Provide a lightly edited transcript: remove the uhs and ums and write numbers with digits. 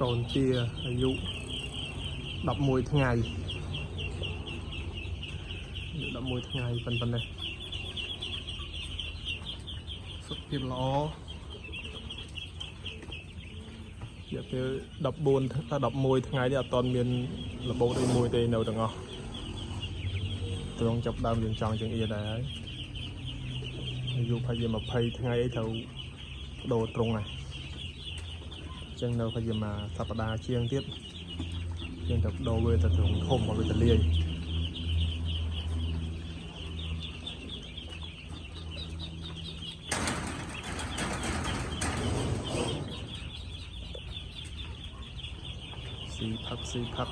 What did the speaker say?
កូនទាអាយុ11ថ្ងៃ11ថ្ងៃប៉ុណ្ណេះសុខភាពល្អរយៈពេល11ថ្ងៃនេះអត់ទាន់មានរបូតអីមួយទេនៅទាំងអស់ត្រង់ចាប់ដើមយើងចង់ជាងអៀដែរហើយអាយុប្រហែលជា20ថ្ងៃអីត្រូវបដូរត្រង់ហើយអញ្ចឹងនៅប្រហែលជាមួយសប្តាហ៍ជាងទៀតយើងត្រូវបដូរវាទៅត្រង់ធំមកវាទៅលាយស៊ីផឹក